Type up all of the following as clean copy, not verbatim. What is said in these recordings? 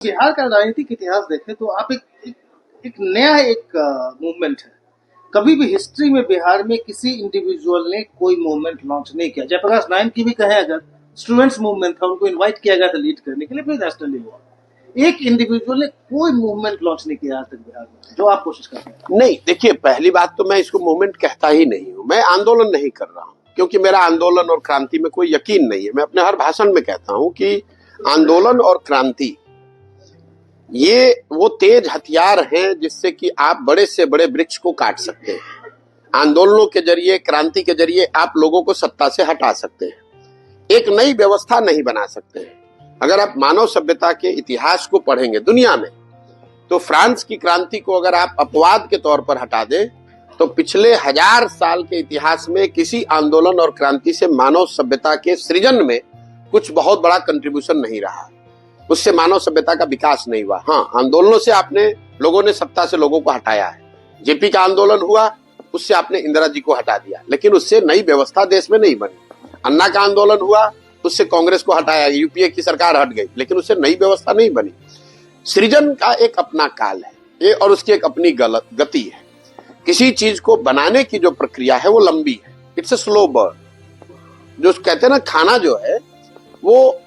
बिहार का राजनीतिक इतिहास देखें तो आप एक नया मूवमेंट है। कभी भी हिस्ट्री में बिहार में किसी इंडिविजुअल ने कोई मूवमेंट लॉन्च नहीं किया। जयप्रकाश नारायण की भी कहें अगर, स्टूडेंट्स मूवमेंट था, उनको इनवाइट किया गया था लीड करने के लिए, फिर नेशनली हुआ। एक इंडिविजुअल ने कोई मूवमेंट लॉन्च नहीं किया आज तक बिहार में, जो आप कोशिश करते हैं। नहीं, देखिए, पहली बात तो मैं इसको मूवमेंट कहता ही नहीं हूं। मैं आंदोलन नहीं कर रहा हूं, क्योंकि मेरा आंदोलन और क्रांति में कोई यकीन नहीं है। मैं अपने हर भाषण में कहता हूं कि आंदोलन और क्रांति ये वो तेज हथियार हैं जिससे कि आप बड़े से बड़े वृक्ष को काट सकते हैं। आंदोलनों के जरिए, क्रांति के जरिए आप लोगों को सत्ता से हटा सकते हैं, एक नई व्यवस्था नहीं बना सकते हैं। अगर आप मानव सभ्यता के इतिहास को पढ़ेंगे दुनिया में, तो फ्रांस की क्रांति को अगर आप अपवाद के तौर पर हटा दें, तो पिछले 1000 साल के इतिहास में किसी आंदोलन और क्रांति से मानव सभ्यता के सृजन में कुछ बहुत बड़ा कंट्रीब्यूशन नहीं रहा। उससे मानव सभ्यता का विकास नहीं हुआ। हाँ, आंदोलनों से आपने लोगों ने सत्ता से लोगों को हटाया है। जेपी का आंदोलन हुआ, उससे आपने इंदिरा जी को हटा दिया, लेकिन उससे नई व्यवस्था देश में नहीं बनी। अन्ना का आंदोलन हुआ, उससे कांग्रेस को हटाया, यूपीए की सरकार हट गई, लेकिन उससे नई व्यवस्था नहीं बनी। सृजन का एक अपना काल है ये, और उसकी एक अपनी गति है। किसी चीज को बनाने की जो प्रक्रिया है वो लंबी है। It's a slow burn. जो कहते हैं ना, खाना जो है वो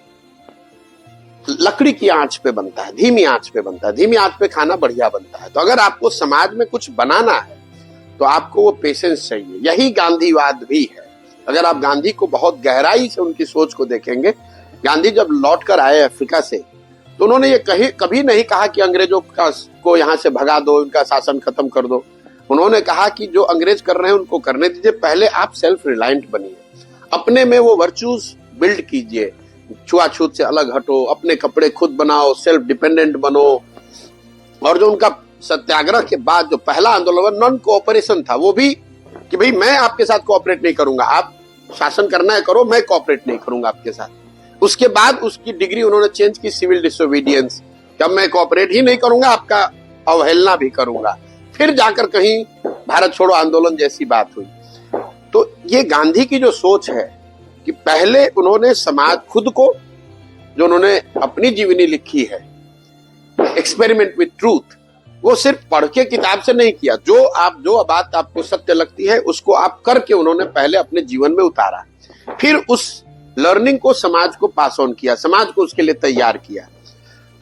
लकड़ी की आंच पे बनता है, धीमी आंच पे बनता है। धीमी आंच पे खाना बढ़िया बनता है। तो अगर आपको समाज में कुछ बनाना है तो आपको वो पेशेंस चाहिए। यही गांधीवाद भी है। अगर आप गांधी को बहुत गहराई से उनकी सोच को देखेंगे, गांधी जब लौट कर आए अफ्रीका से, तो उन्होंने ये कभी नहीं कहा कि अंग्रेजों को यहाँ से भगा दो, उनका शासन खत्म कर दो। उन्होंने कहा कि जो अंग्रेज कर रहे हैं उनको करने दीजिए, पहले आप सेल्फ रिलायंट बनिए, अपने में वो वर्च्यूज बिल्ड कीजिए, छुआछूत से अलग हटो, अपने कपड़े खुद बनाओ, सेल्फ डिपेंडेंट बनो। और जो उनका सत्याग्रह के बाद जो पहला आंदोलन नॉन कोऑपरेशन था, वो भी कि भाई मैं आपके साथ कोऑपरेट नहीं करूंगा, आप शासन करना है करो, मैं कोऑपरेट नहीं करूंगा आपके साथ। उसके बाद उसकी डिग्री उन्होंने चेंज की, सिविल डिसोबीडियंस, कि अब मैं कोऑपरेट ही नहीं करूंगा, आपका अवहेलना भी करूंगा। फिर जाकर कहीं भारत छोड़ो आंदोलन जैसी बात हुई। तो ये गांधी की जो सोच है कि पहले उन्होंने समाज खुद को, जो उन्होंने अपनी जीवनी लिखी है एक्सपेरिमेंट विद ट्रूथ, वो सिर्फ पढ़ के किताब से नहीं किया। जो बात आपको सत्य लगती है उसको आप करके उन्होंने पहले अपने जीवन में उतारा, फिर उस लर्निंग को समाज को पास ऑन किया, समाज को उसके लिए तैयार किया।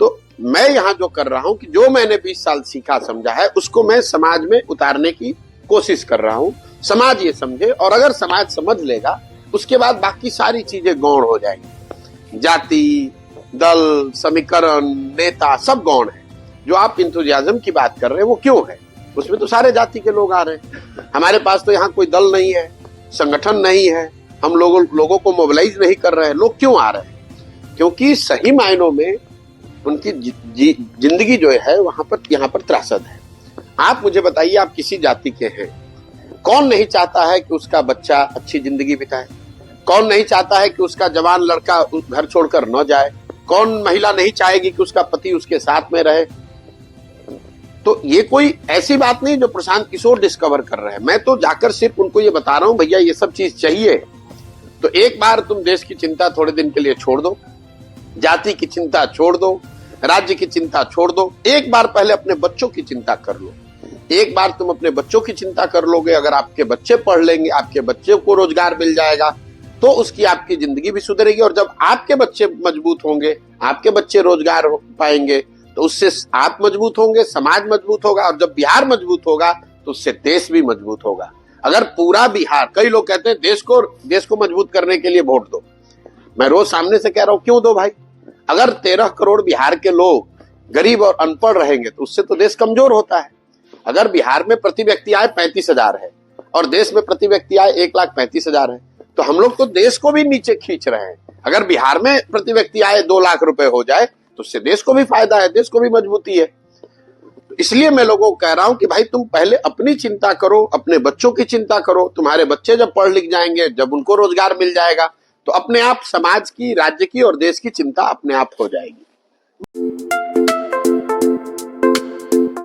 तो मैं यहाँ जो कर रहा हूं कि जो मैंने 20 साल सीखा समझा है उसको मैं समाज में उतारने की कोशिश कर रहा हूं। समाज ये समझे, और अगर समाज समझ लेगा उसके बाद बाकी सारी चीजें गौण हो जाएंगी। जाति, दल, समीकरण, नेता सब गौण है। जो आप इंथुजियाज्म की बात कर रहे हैं वो क्यों है? उसमें तो सारे जाति के लोग आ रहे हैं। हमारे पास तो यहाँ कोई दल नहीं है, संगठन नहीं है, हम लोगों को मोबिलाइज नहीं कर रहे हैं। लोग क्यों आ रहे हैं? क्योंकि सही मायनों में उनकी जिंदगी जो है यहाँ पर त्रासद है। आप मुझे बताइए, आप किसी जाति के हैं, कौन नहीं चाहता है कि उसका बच्चा अच्छी जिंदगी बिताए? कौन नहीं चाहता है कि उसका जवान लड़का घर छोड़कर न जाए? कौन महिला नहीं चाहेगी कि उसका पति उसके साथ में रहे? तो ये कोई ऐसी बात नहीं जो प्रशांत किशोर डिस्कवर कर रहे हैं। मैं तो जाकर सिर्फ उनको ये बता रहा हूं, भैया ये सब चीज चाहिए तो एक बार तुम देश की चिंता थोड़े दिन के लिए छोड़ दो, जाति की चिंता छोड़ दो, राज्य की चिंता छोड़ दो, एक बार पहले अपने बच्चों की चिंता कर लो। एक बार तुम अपने बच्चों की चिंता कर लोगे, अगर आपके बच्चे पढ़ लेंगे, आपके बच्चे को रोजगार मिल जाएगा, तो उसकी आपकी जिंदगी भी सुधरेगी। और जब आपके बच्चे मजबूत होंगे, आपके बच्चे रोजगार पाएंगे, तो उससे आप मजबूत होंगे, समाज मजबूत होगा, और जब बिहार मजबूत होगा तो उससे देश भी मजबूत होगा। अगर पूरा बिहार, कई लोग कहते हैं देश को मजबूत करने के लिए वोट दो। मैं रोज सामने से कह रहा हूं, क्यों दो भाई? अगर 13 करोड़ बिहार के लोग गरीब और अनपढ़ रहेंगे तो उससे तो देश कमजोर होता है। अगर बिहार में प्रति व्यक्ति आय 35,000 है और देश में प्रति व्यक्ति आय 1,35,000 है, तो हम लोग तो देश को भी नीचे खींच रहे हैं। अगर बिहार में प्रति व्यक्ति आय 2 लाख रुपए हो जाए तो उससे देश को भी फायदा है, देश को भी मजबूती है। इसलिए मैं लोगों को कह रहा हूं कि भाई तुम पहले अपनी चिंता करो, अपने बच्चों की चिंता करो। तुम्हारे बच्चे जब पढ़ लिख जाएंगे, जब उनको रोजगार मिल जाएगा, तो अपने आप समाज की, राज्य की और देश की चिंता अपने आप हो जाएगी।